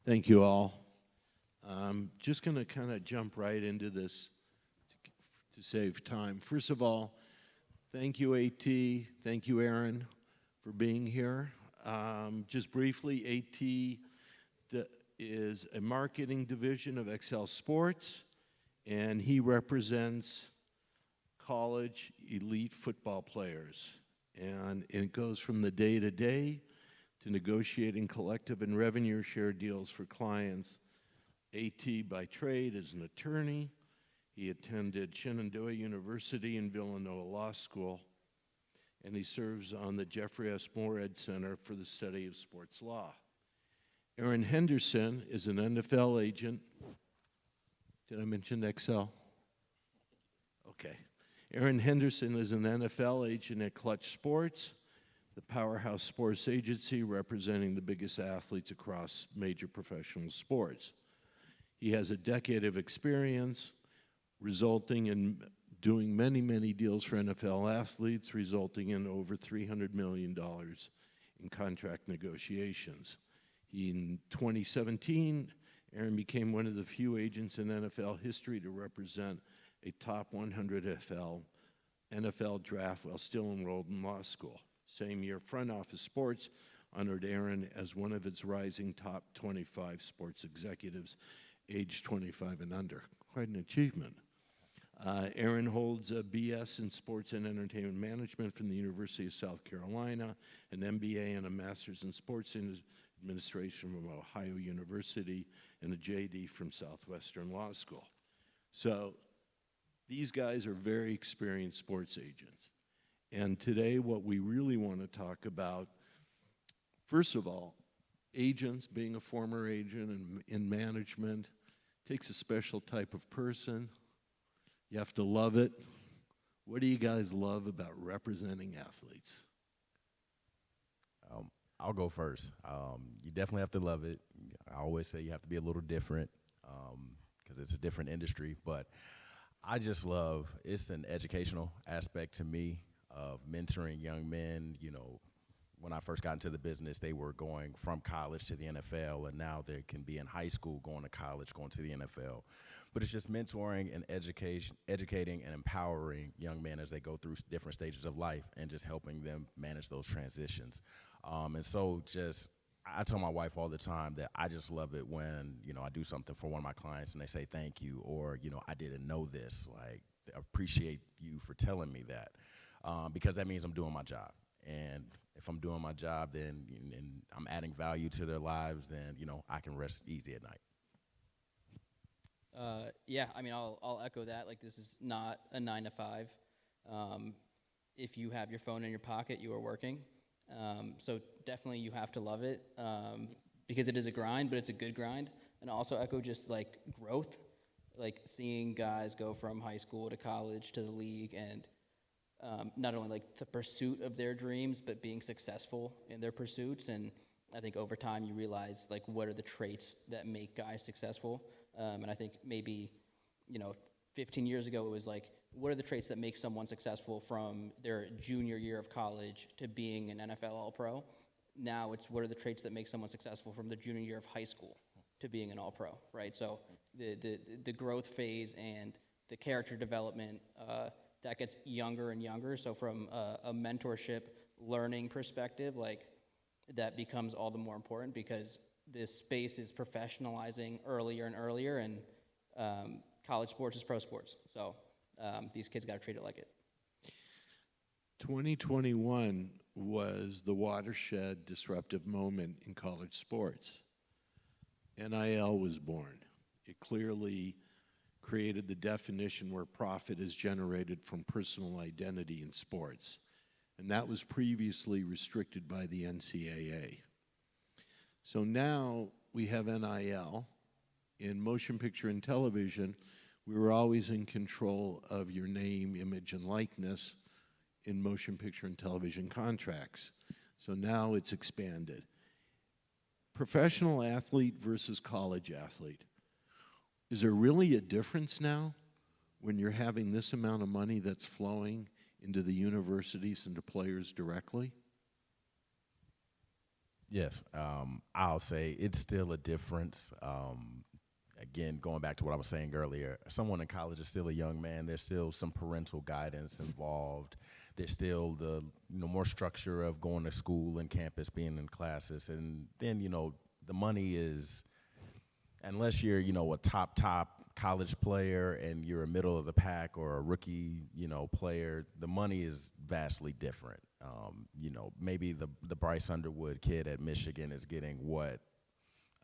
Thank you all. Just going to kind of jump right into this to save time. First of all, thank you, AT. Thank you, Arun, for being here. Just briefly, AT is a marketing division of Excel Sports, and he represents college elite football players. And it goes from the day-to-day to negotiating collective and revenue share deals for clients. AT by trade is an attorney. He attended Shenandoah University and Villanova Law School, and he serves on the Jeffrey S. Moorhead Center for the Study of Sports Law. Arun Henderson is an NFL agent. Did I mention Excel? Okay. Arun Henderson is an NFL agent at Klutch Sports, the powerhouse sports agency representing the biggest athletes across major professional sports. He has a decade of experience, resulting in doing many, many deals for NFL athletes, resulting in over $300 million in contract negotiations. In 2017, Arun became one of the few agents in NFL history to represent a top 100 NFL draft while still enrolled in law school. Same year, Front Office Sports honored Arun as one of its rising top 25 sports executives, age 25 and under. Quite an achievement. Arun holds a BS in Sports and Entertainment Management from the University of South Carolina, an MBA and a Master's in Sports Administration from Ohio University, and a JD from Southwestern Law School. So these guys are very experienced sports agents. And today what we really want to talk about, first of all, agents, being a former agent in management, takes a special type of person. You have to love it. What do you guys love about representing athletes? I'll go first. You definitely have to love it. I always say you have to be a little different because it's a different industry. But I just love, it's an educational aspect to me of mentoring young men. You know, when I first got into the business, they were going from college to the NFL, and now they can be in high school, going to college, going to the NFL. But it's just mentoring and educating and empowering young men as they go through different stages of life and just helping them manage those transitions. And so just, I tell my wife all the time that I just love it when, you know, I do something for one of my clients and they say thank you, or, you know, I didn't know this, like, I appreciate you for telling me that, because that means I'm doing my job. And if I'm doing my job, then and I'm adding value to their lives, then, you know, I can rest easy at night. Yeah, I mean, I'll echo that. Like, this is not a 9 to 5. If you have your phone in your pocket, you are working. So definitely you have to love it, because it is a grind, but it's a good grind. And also echo just like growth, like seeing guys go from high school to college to the league, and not only like the pursuit of their dreams, but being successful in their pursuits. And I think over time you realize like what are the traits that make guys successful. And I think maybe, you know, 15 years ago it was like, what are the traits that make someone successful from their junior year of college to being an NFL All-Pro? Now it's what are the traits that make someone successful from the junior year of high school to being an All-Pro, right? So the growth phase and the character development, that gets younger and younger. So from a mentorship learning perspective, like that becomes all the more important because this space is professionalizing earlier and earlier, and college sports is pro sports. So these kids got to treat it like it. 2021 was the watershed disruptive moment in college sports. NIL was born. It clearly created the definition where profit is generated from personal identity in sports. And that was previously restricted by the NCAA. So now we have NIL. In motion picture and television, we were always in control of your name, image, and likeness in motion picture and television contracts. So now it's expanded. Professional athlete versus college athlete. Is there really a difference now when you're having this amount of money that's flowing into the universities and to players directly? Yes, I'll say it's still a difference. Again, going back to what I was saying earlier, someone in college is still a young man. There's still some parental guidance involved. There's still the more structure of going to school and campus, being in classes, and then the money is, unless you're a top college player and you're a middle of the pack or a rookie player, the money is vastly different. Maybe the Bryce Underwood kid at Michigan is getting what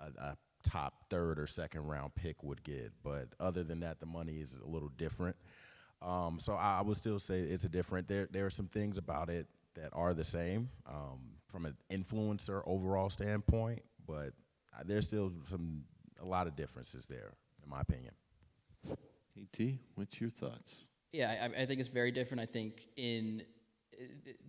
a top third or second round pick would get, but other than that, the money is a little different. So I would still say it's a different. There are some things about it that are the same from an influencer overall standpoint, but there's still a lot of differences there, in my opinion. AT, what's your thoughts? Yeah, I think it's very different. I think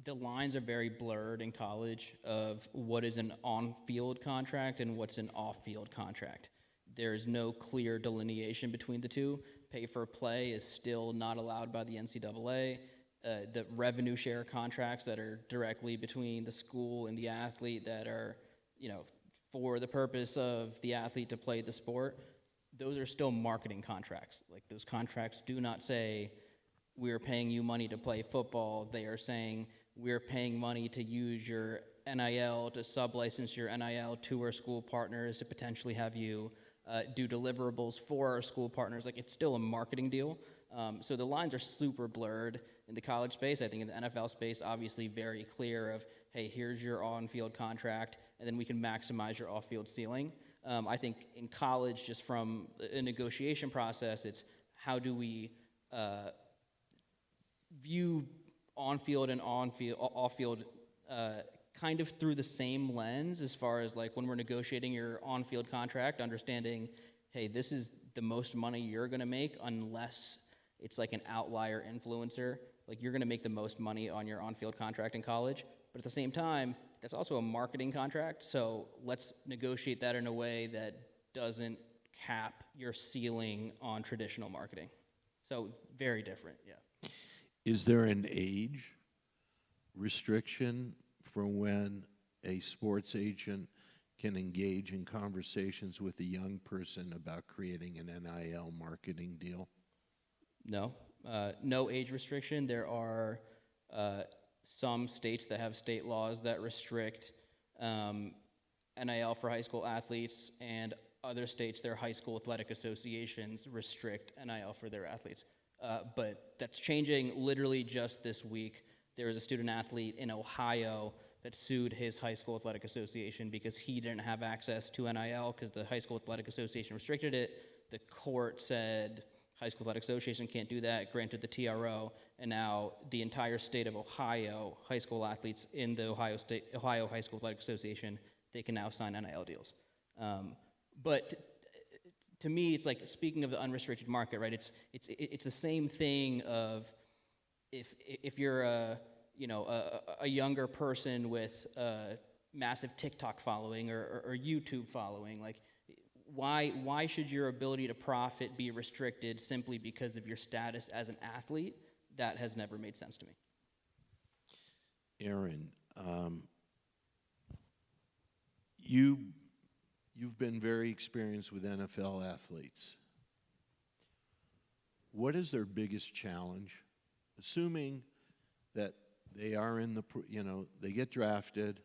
the lines are very blurred in college of what is an on-field contract and what's an off-field contract. There is no clear delineation between the two. Pay for play is still not allowed by the NCAA. The revenue share contracts that are directly between the school and the athlete that are, for the purpose of the athlete to play the sport, those are still marketing contracts. Like, those contracts do not say, we're paying you money to play football. They are saying, we're paying money to use your NIL, to sub-license your NIL to our school partners, to potentially have you do deliverables for our school partners. Like, it's still a marketing deal. So the lines are super blurred in the college space. I think in the NFL space, obviously very clear of, hey, here's your on-field contract, and then we can maximize your off-field ceiling. I think in college, just from a negotiation process, it's how do we view on-field and off-field kind of through the same lens, as far as like when we're negotiating your on-field contract, understanding, hey, this is the most money you're going to make unless it's like an outlier influencer. Like, you're going to make the most money on your on-field contract in college, but at the same time, that's also a marketing contract, so let's negotiate that in a way that doesn't cap your ceiling on traditional marketing. So very different, yeah. Is there an age restriction for when a sports agent can engage in conversations with a young person about creating an NIL marketing deal? No, no age restriction. There are some states that have state laws that restrict NIL for high school athletes, and other states, their high school athletic associations restrict NIL for their athletes. But that's changing literally just this week. There was a student athlete in Ohio that sued his high school athletic association because he didn't have access to NIL because the high school athletic association restricted it. The court said high school athletic association can't do that, granted the TRO, and now the entire state of Ohio, high school athletes in the Ohio High School Athletic Association, they can now sign NIL deals. But to me, it's like, speaking of the unrestricted market, right? It's the same thing of if you're a younger person with a massive TikTok following or YouTube following, like, why should your ability to profit be restricted simply because of your status as an athlete? That has never made sense to me. Arun, you've been very experienced with NFL athletes. What is their biggest challenge? Assuming that they are in the, they get drafted,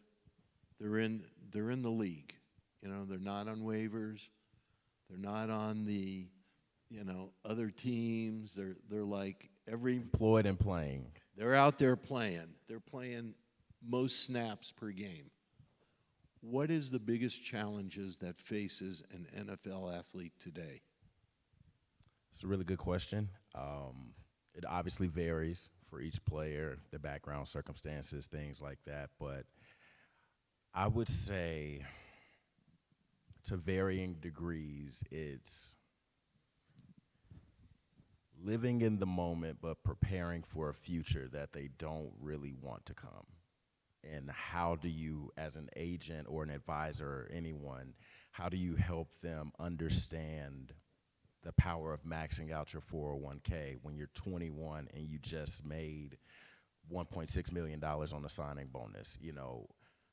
they're in the league. They're not on waivers. They're not on the, other teams. They're like employed and playing. They're out there playing. They're playing most snaps per game. What is the biggest challenges that faces an NFL athlete today? It's a really good question. It obviously varies for each player, the background circumstances, things like that. But I would say, to varying degrees, it's living in the moment but preparing for a future that they don't really want to come. And how do you, as an agent or an advisor or anyone, how do you help them understand the power of maxing out your 401k when you're 21 and you just made $1.6 million on the signing bonus?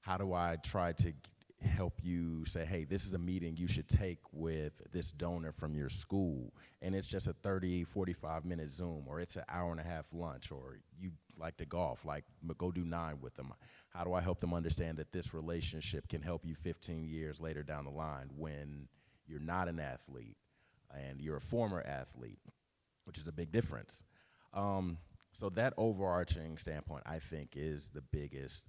how do I try to help you say, hey, this is a meeting you should take with this donor from your school, and it's just a 30, 45-minute Zoom, or it's an hour-and-a-half lunch, or you like to golf, like go do 9 with them. How do I help them understand that this relationship can help you 15 years later down the line when you're not an athlete and you're a former athlete, which is a big difference. So that overarching standpoint, I think, is the biggest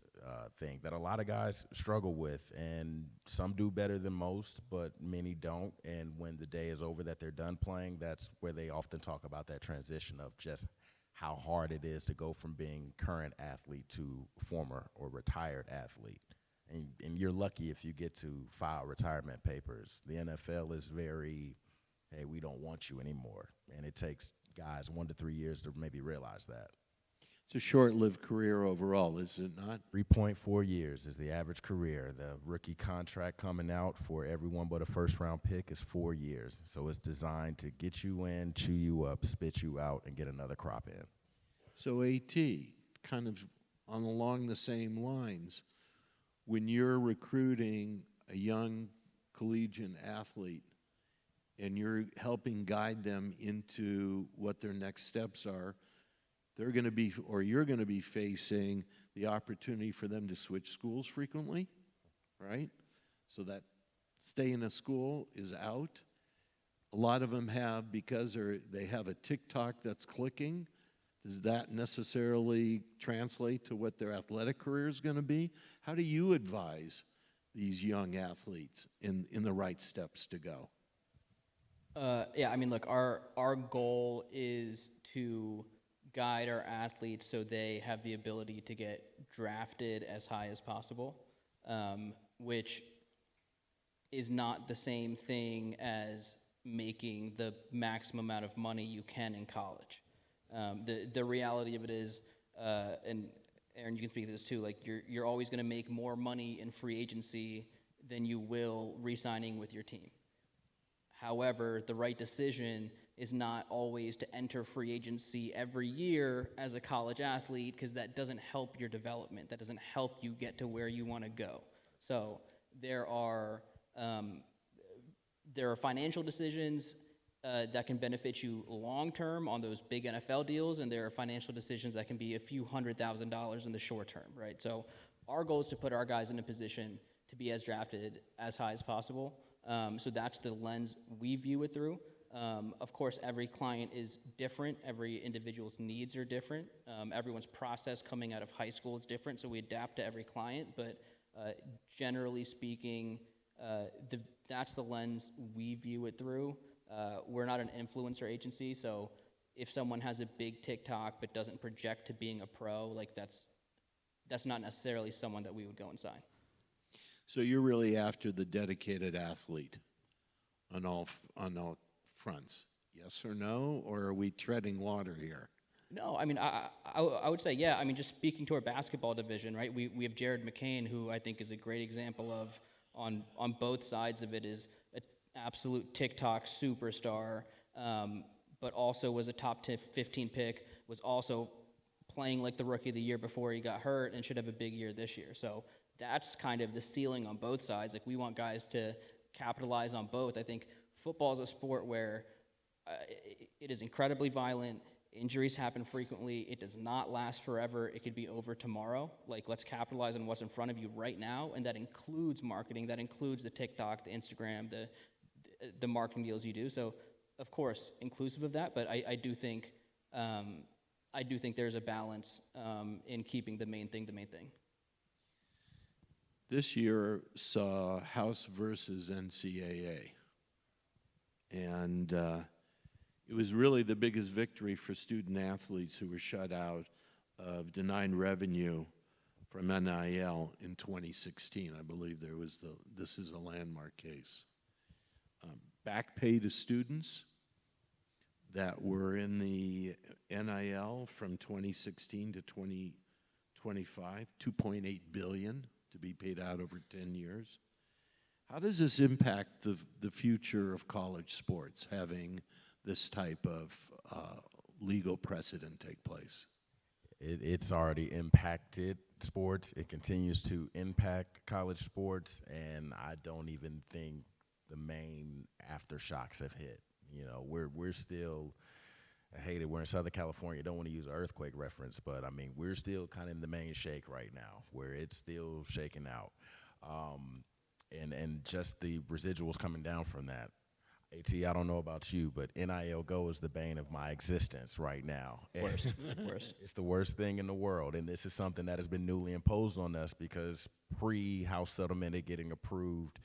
thing that a lot of guys struggle with, and some do better than most, but many don't. And when the day is over that they're done playing, that's where they often talk about that transition of just how hard it is to go from being current athlete to former or retired athlete. And you're lucky if you get to file retirement papers. The NFL is very, hey, we don't want you anymore. And it takes guys 1 to 3 years to maybe realize that. It's a short-lived career overall, is it not? 3.4 years is the average career. The rookie contract coming out for everyone but a first-round pick is 4 years. So it's designed to get you in, chew you up, spit you out, and get another crop in. So AT, kind of along the same lines, when you're recruiting a young collegiate athlete and you're helping guide them into what their next steps are, they're going to be, or you're going to be facing the opportunity for them to switch schools frequently, right? So that stay in a school is out. A lot of them have, because they have a TikTok that's clicking. Does that necessarily translate to what their athletic career is going to be? How do you advise these young athletes in the right steps to go? Yeah, I mean, look, our goal is to guide our athletes so they have the ability to get drafted as high as possible, which is not the same thing as making the maximum amount of money you can in college. The reality of it is, and Aaron, you can speak to this too, like you're always going to make more money in free agency than you will re-signing with your team. However, the right decision is not always to enter free agency every year as a college athlete, because that doesn't help your development. That doesn't help you get to where you want to go. So there are financial decisions that can benefit you long term on those big NFL deals, and there are financial decisions that can be a few $100,000 in the short term, right? So our goal is to put our guys in a position to be as drafted as high as possible. So that's the lens we view it through. Of course, every client is different. Every individual's needs are different. Everyone's process coming out of high school is different, so we adapt to every client. But generally speaking, that's the lens we view it through. We're not an influencer agency, so if someone has a big TikTok but doesn't project to being a pro, like that's not necessarily someone that we would go and sign. So you're really after the dedicated athlete on all fronts, yes or no, or are we treading water here? No, I mean, I would say, yeah. I mean, just speaking to our basketball division, right, we have Jared McCain, who I think is a great example of, on both sides of it, is an absolute TikTok superstar, but also was a top 15 pick, was also playing like the rookie of the year before he got hurt, and should have a big year this year. So that's kind of the ceiling on both sides. Like, we want guys to capitalize on both. I think football is a sport where it is incredibly violent. Injuries happen frequently. It does not last forever. It could be over tomorrow. Like, let's capitalize on what's in front of you right now, and that includes marketing. That includes the TikTok, the Instagram, the marketing deals you do. So, of course, inclusive of that. But I do think there's a balance in keeping the main thing the main thing. This year saw House versus NCAA, and it was really the biggest victory for student athletes who were shut out of denying revenue from NIL in 2016. I believe this is a landmark case. Back pay to students that were in the NIL from 2016 to 2025, $2.8 billion to be paid out over 10 years. How does this impact the future of college sports, having this type of legal precedent take place? It's already impacted sports. It continues to impact college sports, and I don't even think the main aftershocks have hit. You know, we're still. I hate it. We're in Southern California. Don't want to use an earthquake reference, but I mean, we're still kind of in the main shake right now, where it's still shaking out, and just the residuals coming down from that. At, I don't know about you, but NIL Go is the bane of my existence right now. Worst, worst. It's the worst thing in the world, and this is something that has been newly imposed on us because pre-House settlement it getting approved,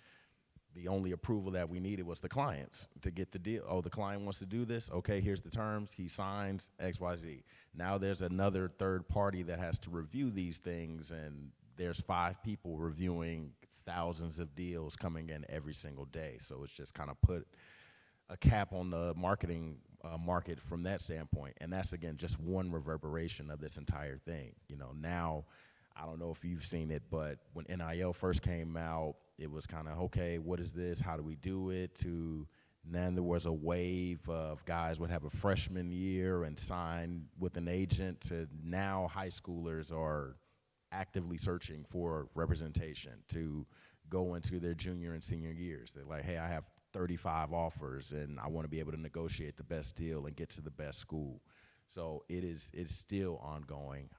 the only approval that we needed was the clients to get the deal. Oh, the client wants to do this? Okay, here's the terms. He signs XYZ. Now there's another third party that has to review these things, and there's 5 people reviewing thousands of deals coming in every single day. So it's just kind of put a cap on the marketing market from that standpoint. And that's, again, just one reverberation of this entire thing. You know, now, I don't know if you've seen it, but when NIL first came out, it was kind of, okay, what is this? How do we do it? To then there was a wave of guys would have a freshman year and sign with an agent to now high schoolers are actively searching for representation to go into their junior and senior years. They're like, hey, I have 35 offers and I want to be able to negotiate the best deal and get to the best school. So it's still ongoing.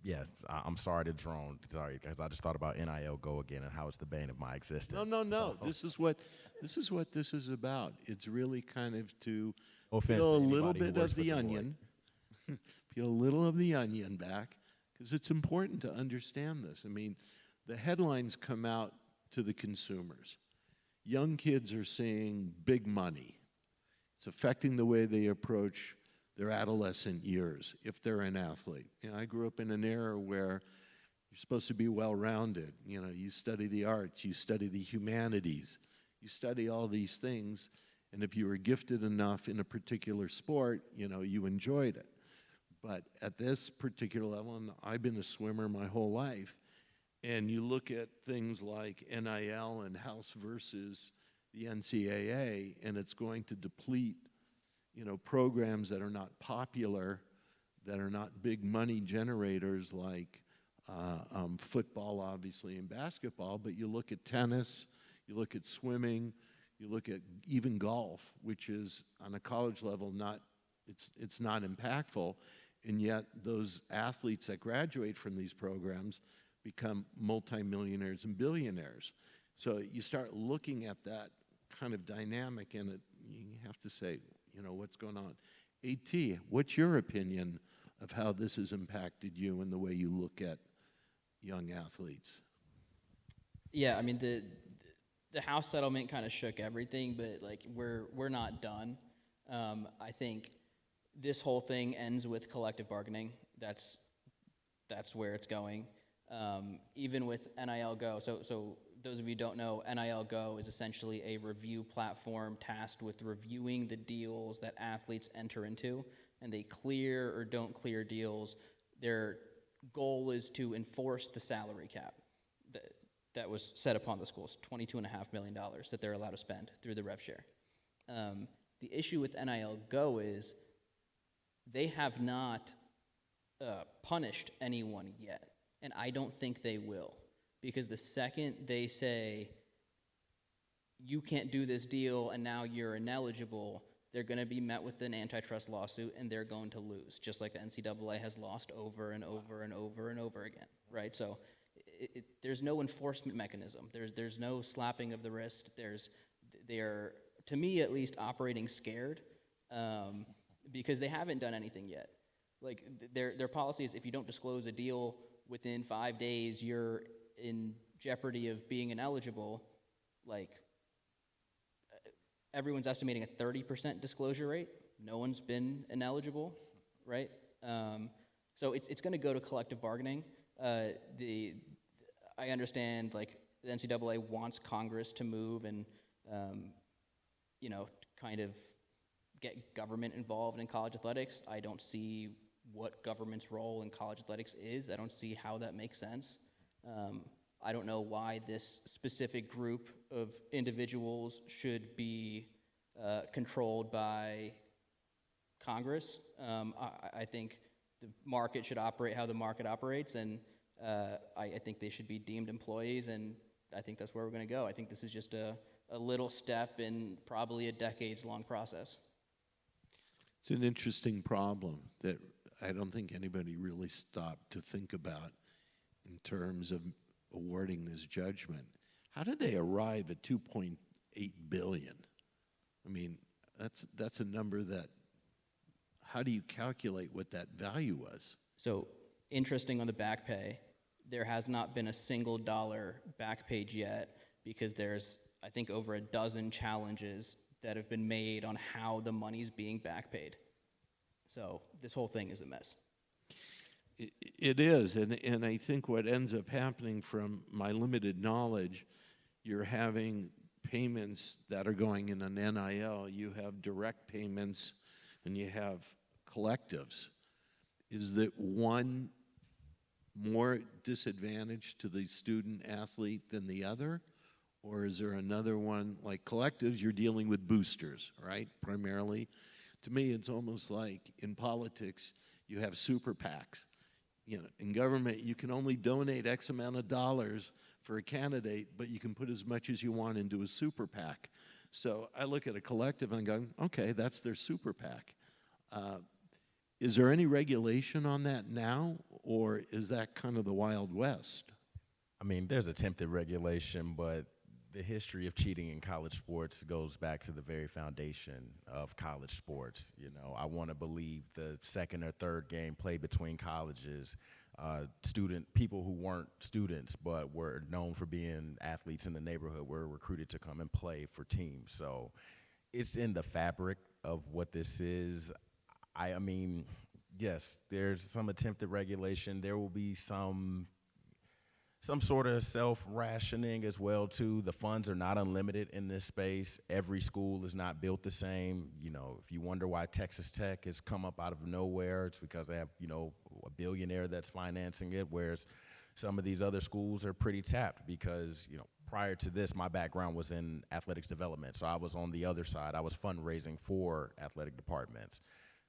Yeah, I'm sorry to drone. Sorry, because I just thought about NIL Go again and how it's the bane of my existence. No. So, This is what this is about. It's really kind of to no offense peel a to little anybody who bit works of for the Deloitte. onion, peel a little of the onion back, because it's important to understand this. I mean, the headlines come out to the consumers. Young kids are seeing big money. It's affecting the way they approach their adolescent years, if they're an athlete. You know, I grew up in an era where you're supposed to be well-rounded. You know, you study the arts, you study the humanities, you study all these things, and if you were gifted enough in a particular sport, you know, you enjoyed it. But at this particular level, and I've been a swimmer my whole life, and you look at things like NIL and House versus the NCAA, and it's going to deplete, you know, programs that are not popular, that are not big money generators like football, obviously, and basketball, but you look at tennis, you look at swimming, you look at even golf, which is on a college level it's not impactful, and yet those athletes that graduate from these programs become multimillionaires and billionaires. So you start looking at that kind of dynamic, and you have to say, you know, what's going on? AT, what's your opinion of how this has impacted you and the way you look at young athletes? Yeah, I mean the House settlement kind of shook everything, but like we're not done. I think this whole thing ends with collective bargaining. That's where it's going. Even with NIL Go, so those of you who don't know, NIL Go is essentially a review platform tasked with reviewing the deals that athletes enter into, and they clear or don't clear deals. Their goal is to enforce the salary cap that was set upon the schools, $22.5 million that they're allowed to spend through the rev share. The issue with NIL Go is they have not punished anyone yet, and I don't think they will. Because the second they say, you can't do this deal and now you're ineligible, they're going to be met with an antitrust lawsuit and they're going to lose, just like the NCAA has lost over and over and over and over again, right? So there's no enforcement mechanism. There's no slapping of the wrist. They are, to me at least, operating scared because they haven't done anything yet. Like their policy is if you don't disclose a deal within 5 days, you're in jeopardy of being ineligible. Like everyone's estimating a 30% disclosure rate. No one's been ineligible, right? So it's going to go to collective bargaining. I understand like the NCAA wants Congress to move and kind of get government involved in college athletics. I don't see what government's role in college athletics is. I don't see how that makes sense. I don't know why this specific group of individuals should be controlled by Congress. I think the market should operate how the market operates, and I think they should be deemed employees, and I think that's where we're going to go. I think this is just a little step in probably a decades-long process. It's an interesting problem that I don't think anybody really stopped to think about in terms of awarding this judgment. How did they arrive at 2.8 billion? I mean, that's a number that, how do you calculate what that value was? So interesting on the back pay, there has not been a single dollar back page yet because there's, I think, over a dozen challenges that have been made on how the money's being back paid. So this whole thing is a mess. It is, and I think what ends up happening, from my limited knowledge, you're having payments that are going in an NIL, you have direct payments, and you have collectives. Is that one more disadvantaged to the student athlete than the other? Or is there another one, like collectives, you're dealing with boosters, right, primarily? To me, it's almost like in politics, you have super PACs. You know, in government, you can only donate X amount of dollars for a candidate, but you can put as much as you want into a super PAC. So I look at a collective and go, okay, that's their super PAC. Is there any regulation on that now, or is that kind of the Wild West? I mean, there's attempted regulation, but the history of cheating in college sports goes back to the very foundation of college sports. You know, I want to believe the second or third game played between colleges, people who weren't students but were known for being athletes in the neighborhood were recruited to come and play for teams. So it's in the fabric of what this is. I mean, yes, there's some attempted regulation. There will be some sort of self-rationing as well, too. The funds are not unlimited in this space. Every school is not built the same. You know, if you wonder why Texas Tech has come up out of nowhere, it's because they have, you know, a billionaire that's financing it, whereas some of these other schools are pretty tapped because, you know, prior to this, my background was in athletics development, so I was on the other side. I was fundraising for athletic departments.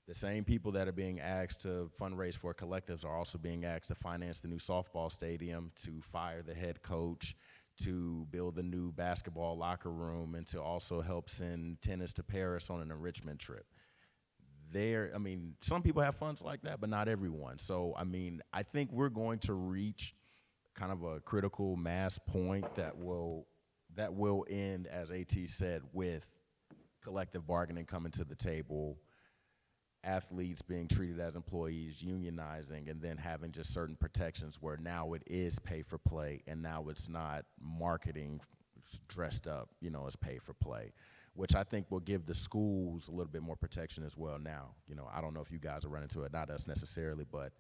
The same people that are being asked to fundraise for collectives are also being asked to finance the new softball stadium, to fire the head coach, to build a new basketball locker room, and to also help send tennis to Paris on an enrichment trip. I mean, some people have funds like that, but not everyone. So, I mean, I think we're going to reach kind of a critical mass point that will end, as AT said, with collective bargaining coming to the table, athletes being treated as employees, unionizing, and then having just certain protections where now it is pay for play, and now it's not marketing dressed up, you know, as pay for play, which I think will give the schools a little bit more protection as well now. You know, I don't know if you guys are running into it, not us necessarily, but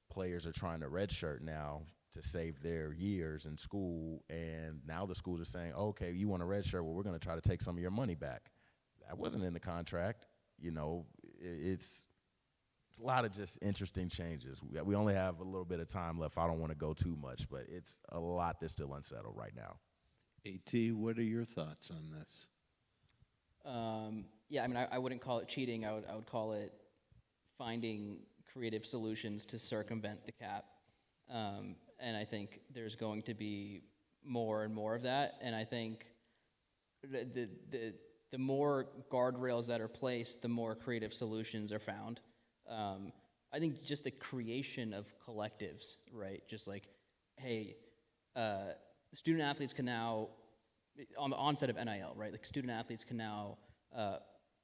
players are trying to redshirt now to save their years in school, and now the schools are saying, okay, you want a redshirt, well, we're going to try to take some of your money back. That wasn't in the contract. You know, it's a lot of just interesting changes. We only have a little bit of time left. I don't want to go too much, but it's a lot that's still unsettled right now. AT, what are your thoughts on this? Yeah, I mean, I wouldn't call it cheating. I would call it finding creative solutions to circumvent the cap. And I think there's going to be more and more of that. And I think the more guardrails that are placed, the more creative solutions are found. I think just the creation of collectives, right? Just like, hey, student athletes can now, on the onset of NIL, right? Like student athletes can now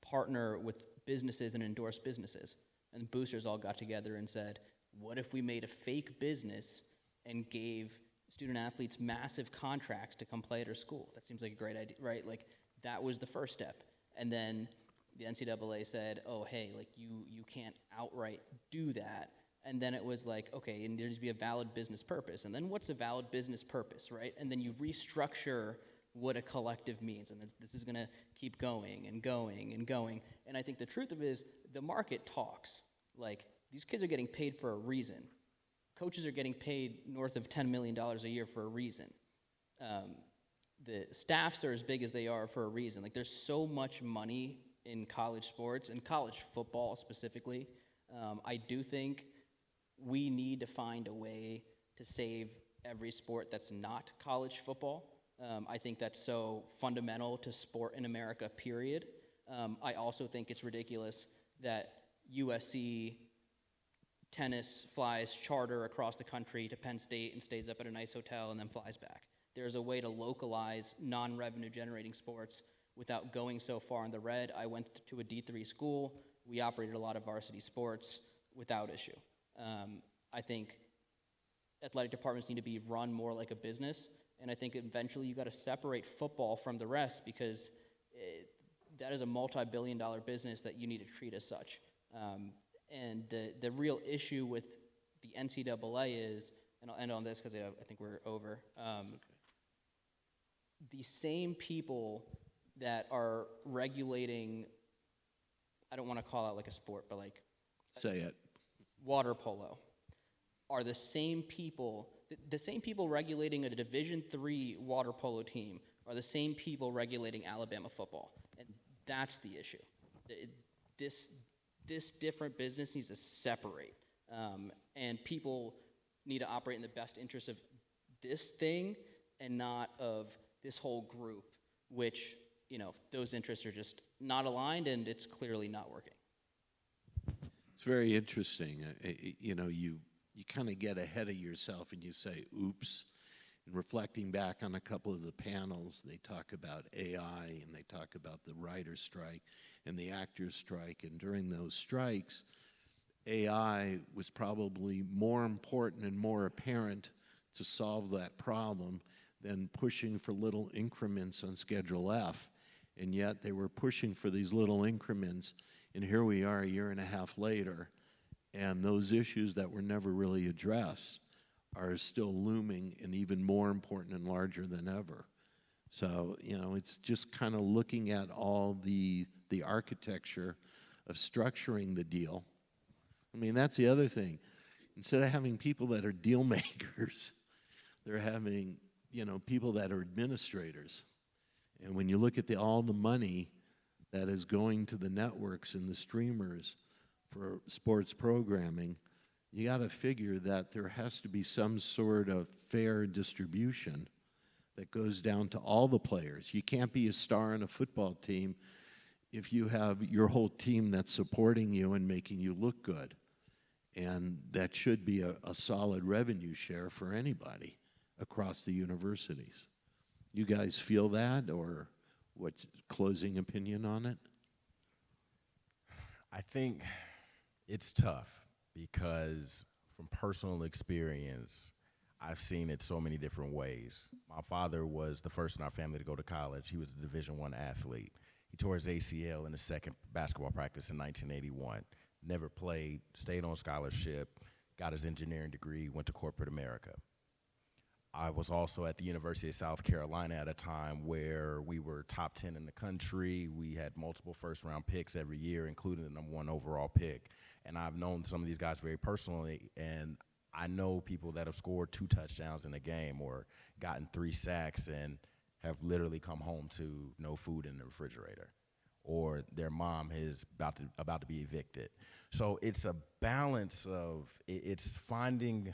partner with businesses and endorse businesses. And boosters all got together and said, what if we made a fake business and gave student athletes massive contracts to come play at our school? That seems like a great idea, right? Like, that was the first step. And then the NCAA said, oh, hey, like you can't outright do that. And then it was like, okay, and there needs to be a valid business purpose. And then what's a valid business purpose, right? And then you restructure what a collective means. And this is going to keep going and going and going. And I think the truth of it is the market talks. Like, these kids are getting paid for a reason. Coaches are getting paid north of $10 million a year for a reason. The staffs are as big as they are for a reason. Like, there's so much money in college sports, and college football specifically. I do think we need to find a way to save every sport that's not college football. I think that's so fundamental to sport in America, period. I also think it's ridiculous that USC tennis flies charter across the country to Penn State and stays up at a nice hotel and then flies back. There's a way to localize non-revenue generating sports without going so far in the red. I went to a D3 school. We operated a lot of varsity sports without issue. I think athletic departments need to be run more like a business, and I think eventually you got to separate football from the rest, because that is a multi-billion-dollar business that you need to treat as such. And the real issue with the NCAA is, and I'll end on this because I think we're over, the same people that are regulating, I don't want to call out like a sport, but like Say it. water polo, are the same people, the same people regulating a Division III water polo team are the same people regulating Alabama football. And that's the issue. This different business needs to separate. And people need to operate in the best interest of this thing and not of this whole group, which, you know, those interests are just not aligned, and it's clearly not working. It's very interesting. You know, you kind of get ahead of yourself and you say, oops. And reflecting back on a couple of the panels, they talk about AI and they talk about the writer's strike and the actor's strike. And during those strikes, AI was probably more important and more apparent to solve that problem than pushing for little increments on Schedule F. And yet they were pushing for these little increments. And here we are a year and a half later, and those issues that were never really addressed are still looming and even more important and larger than ever. So, you know, it's just kind of looking at all the architecture of structuring the deal. I mean, that's the other thing. Instead of having people that are deal makers, they're having, you know, people that are administrators. And when you look at all the money that is going to the networks and the streamers for sports programming, you got to figure that there has to be some sort of fair distribution that goes down to all the players. You can't be a star on a football team if you have your whole team that's supporting you and making you look good. And that should be a solid revenue share for anybody across the universities. You guys feel that, or what's closing opinion on it? I think it's tough because from personal experience, I've seen it so many different ways. My father was the first in our family to go to college. He was a Division I athlete. He tore his ACL in his second basketball practice in 1981. Never played, stayed on scholarship, got his engineering degree, went to corporate America. I was also at the University of South Carolina at a time where we were top 10 in the country. We had multiple first-round picks every year, including the number 1 overall pick. And I've known some of these guys very personally, and I know people that have scored 2 touchdowns in a game or gotten 3 sacks and have literally come home to no food in the refrigerator, or their mom is about to be evicted. So it's a balance of, it's finding,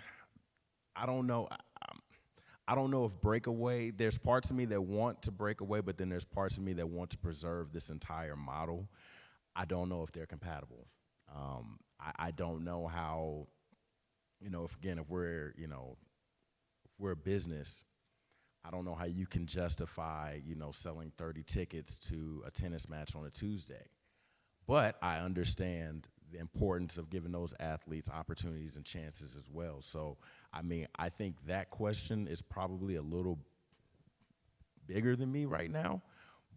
I don't know if breakaway, there's parts of me that want to break away, but then there's parts of me that want to preserve this entire model. I don't know if they're compatible. I don't know how, you know, if we're a business, I don't know how you can justify, you know, selling 30 tickets to a tennis match on a Tuesday. But I understand the importance of giving those athletes opportunities and chances as well. So, I mean, I think that question is probably a little bigger than me right now,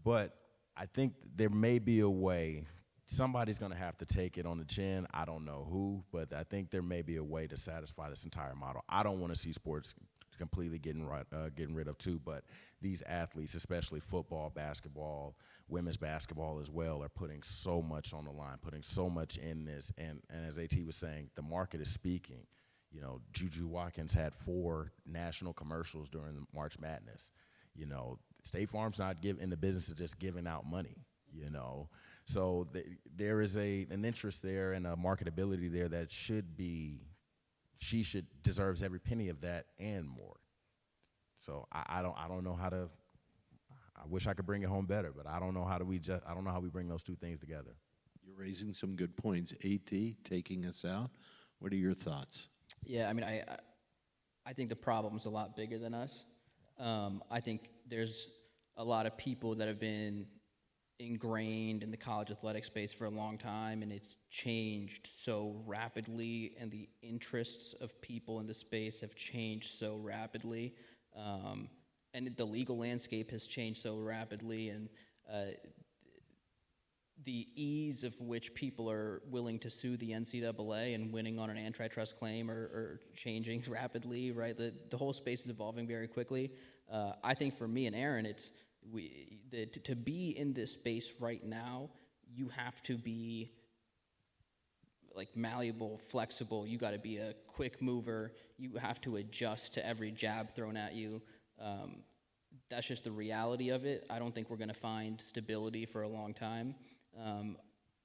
but I think there may be a way. Somebody's going to have to take it on the chin. I don't know who, but I think there may be a way to satisfy this entire model. I don't want to see sports completely getting rid of too, but these athletes, especially football, basketball, women's basketball as well, are putting so much on the line, putting so much in this. And as AT was saying, the market is speaking. You know, Juju Watkins had 4 national commercials during the March Madness. You know, State Farm's not in the business of just giving out money, you know. So there is an interest there and a marketability there that should be she deserves every penny of that and more. So I don't know how to. I wish I could bring it home better, but I don't know how we bring those two things together. You're raising some good points. AT, taking us out. What are your thoughts? Yeah, I mean, I think the problem's a lot bigger than us. I think there's a lot of people that have been ingrained in the college athletic space for a long time, and it's changed so rapidly, and the interests of people in the space have changed so rapidly, and the legal landscape has changed so rapidly, and the ease of which people are willing to sue the NCAA and winning on an antitrust claim are changing rapidly, right? The whole space is evolving very quickly. I think for me and Aaron, to be in this space right now, you have to be like malleable, flexible. You got to be a quick mover. You have to adjust to every jab thrown at you. That's just the reality of it. I don't think we're going to find stability for a long time.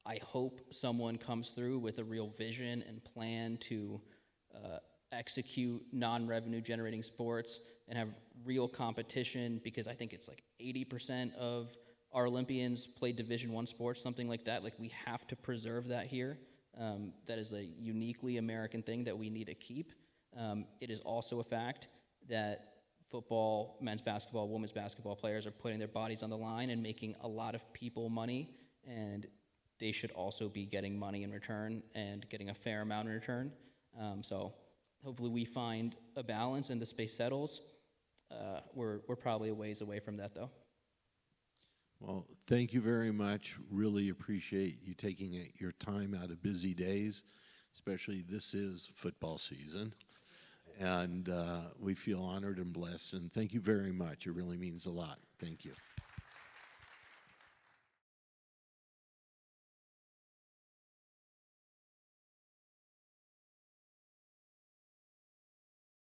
I hope someone comes through with a real vision and plan to execute non-revenue generating sports and have real competition, because I think it's like 80% of our Olympians play Division I sports, something like that. Like, we have to preserve that here. That is a uniquely American thing that we need to keep. It is also a fact that football, men's basketball, women's basketball players are putting their bodies on the line and making a lot of people money, and they should also be getting money in return and getting a fair amount in return. So hopefully we find a balance and the space settles. We're probably a ways away from that, though. Well, thank you very much. Really appreciate you taking your time out of busy days, especially this is football season. And we feel honored and blessed. And thank you very much. It really means a lot. Thank you.